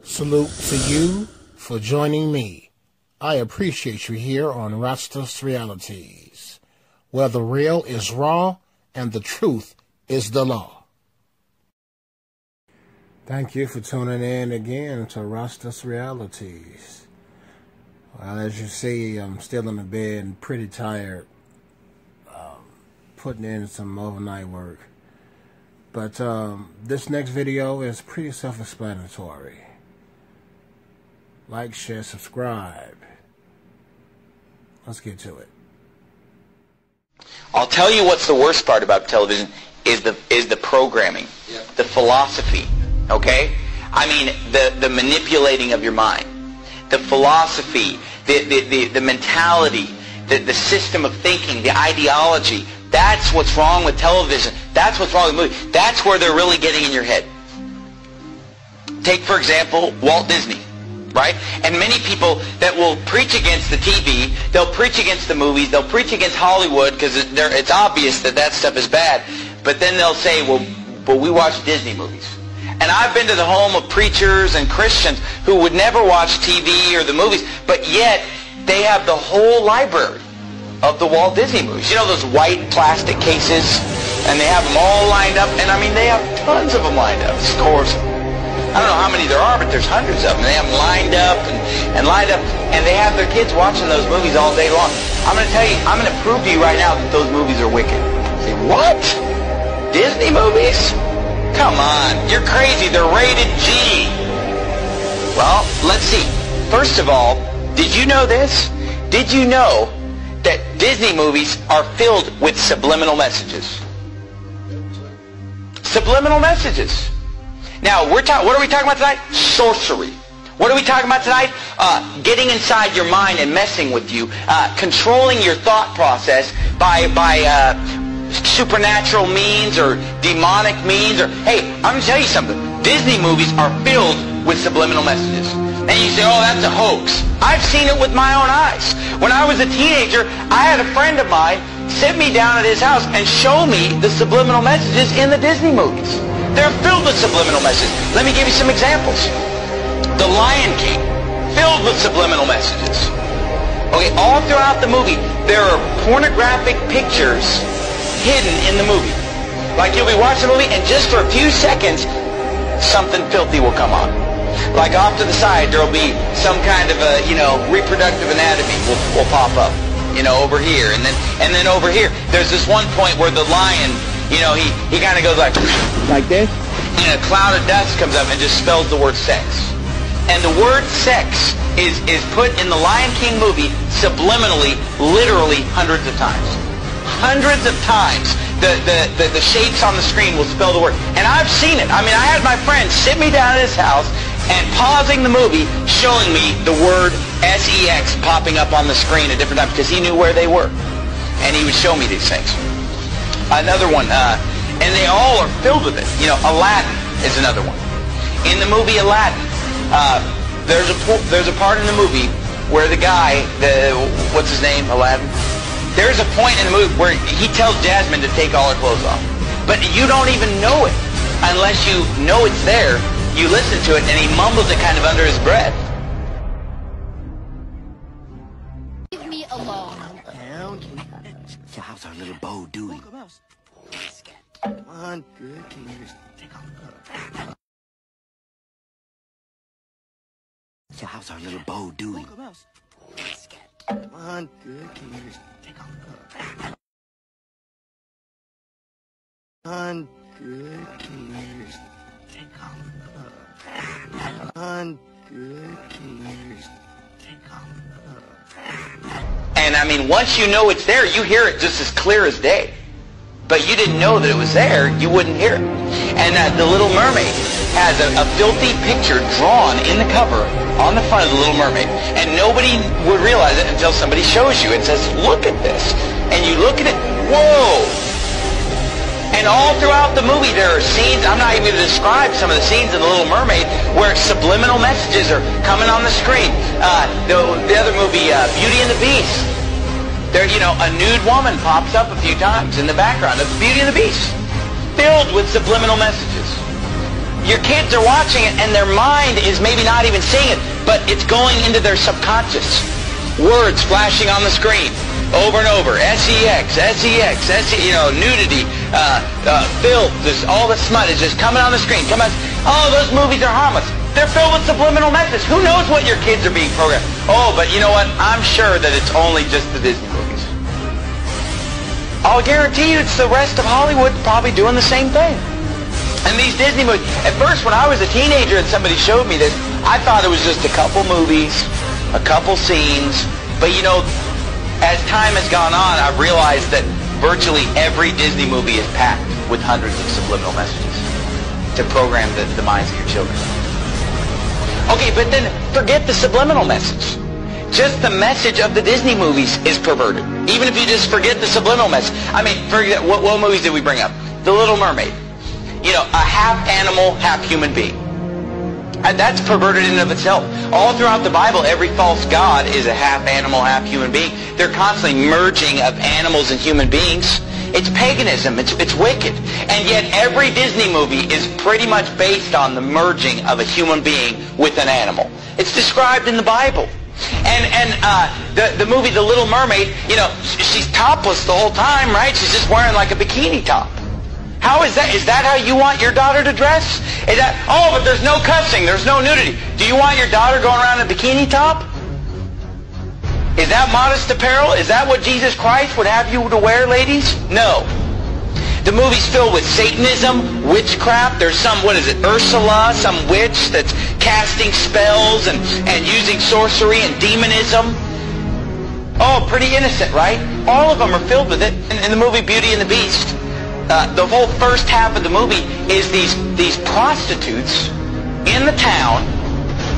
Salute to you for joining me. I appreciate you here on Rastas Realities, where the real is raw and the truth is the law. Thank you for tuning in again to Rastas Realities. Well, as you see, I'm still in the bed, pretty tired, putting in some overnight work. But this next video is pretty self-explanatory. Like, share, subscribe. Let's get to it. I'll tell you what's the worst part about television is the programming, the philosophy, okay? I mean, the manipulating of your mind, the philosophy, the mentality, the system of thinking, the ideology. That's what's wrong with television. That's what's wrong with movies. That's where they're really getting in your head. Take, for example, Walt Disney. Right? And many people that will preach against the TV, they'll preach against the movies, they'll preach against Hollywood because it's obvious that stuff is bad. But then they'll say, well, we watch Disney movies. And I've been to the home of preachers and Christians who would never watch TV or the movies, but yet they have the whole library of the Walt Disney movies. You know those white plastic cases? And they have them all lined up, and I mean they have tons of them lined up, scores of them. I don't know how many there are, but there's hundreds of them. They have them lined up and lined up, and they have their kids watching those movies all day long. I'm going to tell you, I'm going to prove to you right now that those movies are wicked. Say, what? Disney movies? Come on, you're crazy. They're rated G. Well, let's see. First of all, did you know this? Did you know that Disney movies are filled with subliminal messages? Subliminal messages. Now, what are we talking about tonight? Sorcery. What are we talking about tonight? Getting inside your mind and messing with you. Controlling your thought process by supernatural means or demonic means. Or hey, I'm going to tell you something. Disney movies are filled with subliminal messages. And you say, oh, that's a hoax. I've seen it with my own eyes. When I was a teenager, I had a friend of mine sit me down at his house and show me the subliminal messages in the Disney movies. They're filled with subliminal messages. Let me give you some examples. The Lion King, filled with subliminal messages. Okay, all throughout the movie, there are pornographic pictures hidden in the movie. Like you'll be watching the movie, and just for a few seconds, something filthy will come on. Like off to the side, there'll be some kind of a, reproductive anatomy will pop up, over here, and then over here. There's this one point where the lion, he kind of goes like this, and a cloud of dust comes up and just spells the word sex. And the word sex is put in the Lion King movie subliminally, literally hundreds of times. Hundreds of times. The shapes on the screen will spell the word. And I've seen it. I mean, I had my friend sit me down at his house and pausing the movie, showing me the word sex popping up on the screen at different times because he knew where they were. And he would show me these things. Another one, and they all are filled with it. Aladdin is another one. In the movie Aladdin, there's a part in the movie where the guy, what's his name, Aladdin? There's a point in the movie where he tells Jasmine to take all her clothes off. But you don't even know it unless you know it's there. You listen to it, and he mumbles it kind of under his breath. Leave me alone. So how's our little bow doing? Come on, good. Can you just take off the glove? So how's our little bow doing? Come on, good. Can you just take off the glove? Come on, good. Can you just take off the glove? Come on, good. Can you just take off the glove? And I mean, once you know it's there, you hear it just as clear as day. But you didn't know that it was there, you wouldn't hear it. And The Little Mermaid has a filthy picture drawn in the cover on the front of The Little Mermaid. And nobody would realize it until somebody shows you and says, look at this. And you look at it, whoa! And all throughout the movie there are scenes, I'm not even going to describe some of the scenes in The Little Mermaid where subliminal messages are coming on the screen. The other movie, Beauty and the Beast. There, a nude woman pops up a few times in the background of Beauty and the Beast, filled with subliminal messages. your kids are watching it and their mind is maybe not even seeing it, but it's going into their subconscious. Words flashing on the screen over and over. S-E-X, S-E-X, nudity, filth, all the smut is just coming on the screen. Oh, those movies are harmless. They're filled with subliminal messages. Who knows what your kids are being programmed? Oh, but you know what? I'm sure that it's only just the Disney movies. I'll guarantee you it's the rest of Hollywood probably doing the same thing. And these Disney movies, at first when I was a teenager and somebody showed me this, I thought it was just a couple movies, a couple scenes. But you know, as time has gone on, I've realized that virtually every Disney movie is packed with hundreds of subliminal messages to program the minds of your children. Okay, but then forget the subliminal message. Just the message of the Disney movies is perverted. Even if you just forget the subliminal message. I mean, forget, what movies did we bring up? The Little Mermaid. You know, a half animal, half human being. And that's perverted in and of itself. All throughout the Bible, every false god is a half animal, half human being. They're constantly merging of animals and human beings. It's paganism. It's wicked. And yet every Disney movie is pretty much based on the merging of a human being with an animal. It's described in the Bible. And the movie The Little Mermaid, you know, she's topless the whole time, right? She's just wearing like a bikini top. How is that? Is that how you want your daughter to dress? Is that, oh, but there's no cussing, there's no nudity. Do you want your daughter going around in a bikini top? Is that modest apparel? Is that what Jesus Christ would have you to wear, ladies? No. The movie's filled with Satanism, witchcraft. There's some, what is it, Ursula, some witch that's casting spells and using sorcery and demonism. Oh, pretty innocent, right? All of them are filled with it. In the movie Beauty and the Beast, the whole first half of the movie is these prostitutes in the town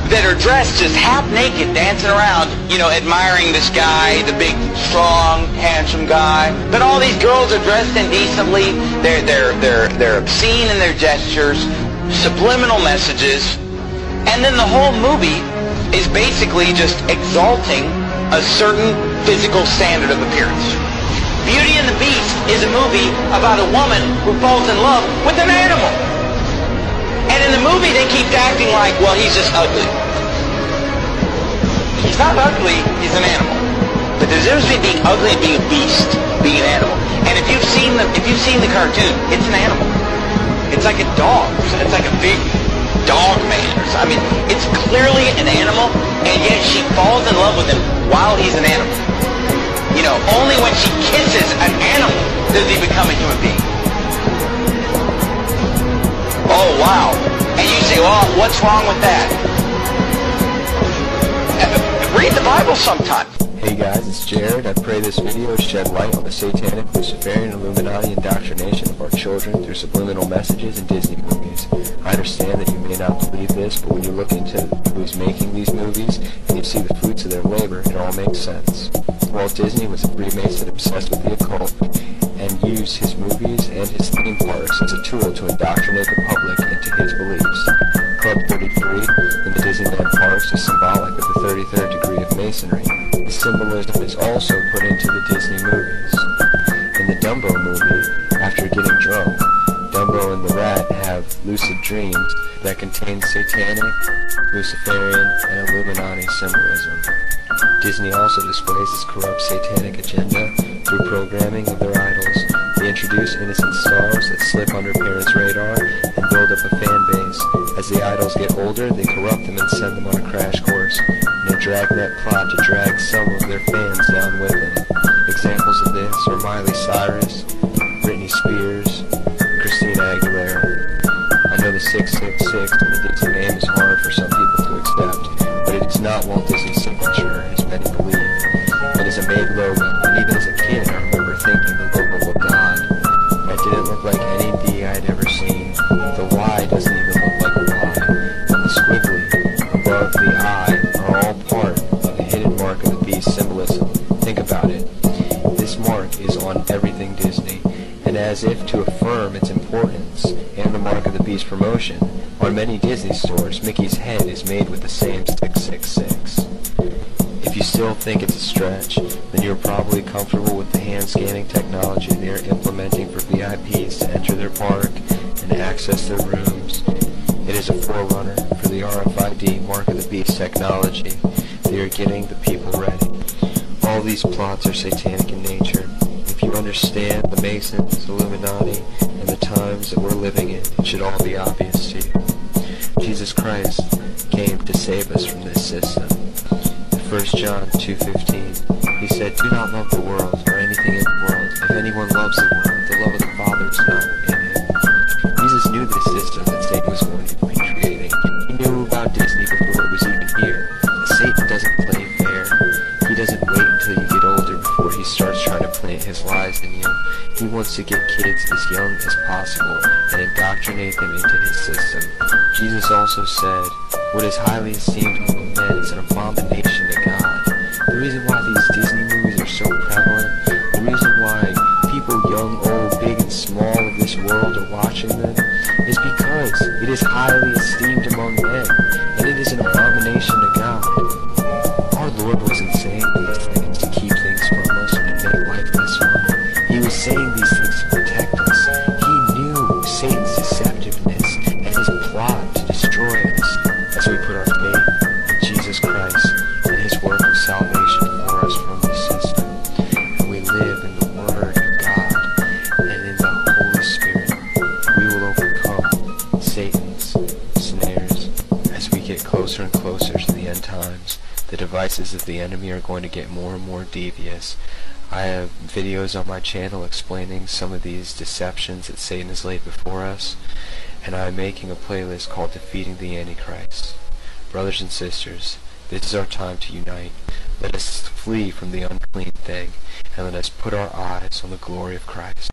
that are dressed just half naked, dancing around, you know, admiring this guy, the big, strong, handsome guy. But all these girls are dressed indecently. They're obscene in their gestures, subliminal messages, and then the whole movie is basically just exalting a certain physical standard of appearance. Beauty and the Beast is a movie about a woman who falls in love with an animal. And in the movie, they keep acting like, well, he's just ugly. He's not ugly, he's an animal. But there's a difference between being ugly and being a beast, being an animal. And if you've seen the cartoon, it's an animal. It's like a dog. It's like a big dog man. I mean, it's clearly an animal, and yet she falls in love with him while he's an animal. You know, only when she kisses an animal does he become a human being. Oh, wow. And you say, well, what's wrong with that? Read the Bible sometime. Hey guys, it's Jared. I pray this video shed light on the satanic, Luciferian, Illuminati indoctrination of our children through subliminal messages and Disney movies. I understand that you may not believe this, but when you look into who's making these movies and you see the fruits of their labor, it all makes sense. Walt Disney was a Freemason obsessed with the occult and used his movies and his theme parks as a tool to indoctrinate the public into his beliefs. Club 33 in the Disneyland parks is symbolic of the 33rd degree of Masonry. The symbolism is also put into the Disney movies. In the Dumbo movie, after getting drunk, Dumbo and the rat have lucid dreams that contain satanic, Luciferian, and Illuminati symbolism. Disney also displays this corrupt satanic agenda through programming of their idols. They introduce innocent stars that slip under parents' radar and build up a fan base. As the idols get older, they corrupt them and send them on a crash course in a dragnet plot to drag some of their fans down with them. Examples of this are Miley Cyrus, Britney Spears, and Christina Aguilera. I know the 666 and the Disney name is hard for some people to accept, but it is not Walt Disney's signature, as many believe. It is a made logo, and even as a kid, I remember thinking the logo looked odd. It didn't look like any D I'd ever seen. The Y doesn't even look like a Y, and the squiggly above the I are all part of the hidden mark of the beast symbolism. Think about it. This mark is on everything Disney, and as if to affirm its importance and the mark of the beast promotion, on many Disney stores, Mickey's head is made with the same 666. If you still think it's a stretch, then you're probably comfortable with the hand-scanning technology they are implementing for VIPs to enter their park and access their rooms. is a forerunner for the RFID, Mark of the Beast technology. They are getting the people ready. All these plots are satanic in nature. If you understand the Masons, Illuminati, and the times that we're living in, it should all be obvious to you. Jesus Christ came to save us from this system. In 1 John 2:15, he said, "Do not love the world or anything in the world. If anyone loves the world, the love of the Father is not in him." Jesus knew this system that Satan was going to be creating. He knew about Disney before it was even here. Satan doesn't play fair. He doesn't wait until you get older before he starts trying to plant his lies in you. He wants to get kids as young as possible and indoctrinate them into his system. Jesus also said, "What is highly esteemed among men is an abomination to God." The reason why these Disney movies are so prevalent, the reason why people young, old, big, and small of this world are watching them, is because it is highly esteemed among men, and it is an abomination to God. Our Lord wasn't saying these things to keep things from us or to make life less fun. He was saying these things to protect us. He knew Satan's deceptiveness and his plot to destroy us as we put our faith in Jesus Christ and his work of salvation for us from this system. And we live in the Word of God and in the Holy Spirit. We will overcome Satan's snares as we get closer and closer to the end times. The devices of the enemy are going to get more and more devious. I have videos on my channel explaining some of these deceptions that Satan has laid before us, and I'm making a playlist called Defeating the Antichrist. Brothers and sisters, this is our time to unite. Let us flee from the unclean thing, and let us put our eyes on the glory of Christ.